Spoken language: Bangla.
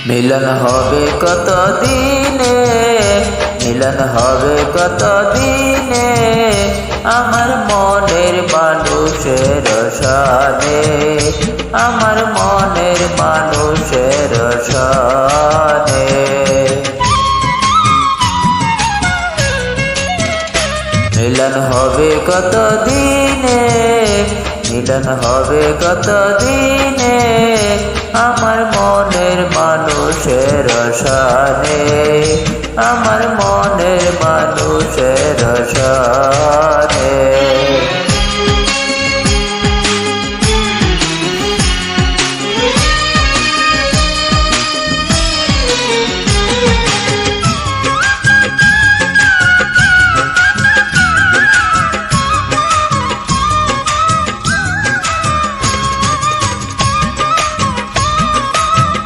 মিলন হবে কত দিনে, মিলন হবে কত দিনে, আমার মনের মানুষের সাথে, আমার মনের মানুষের সাথে। মিলন হবে কত দিনে, মিলন হবে কত দিনে, আমার মনের মানুষের সাথে, আমার মনের মানুষের সাথে।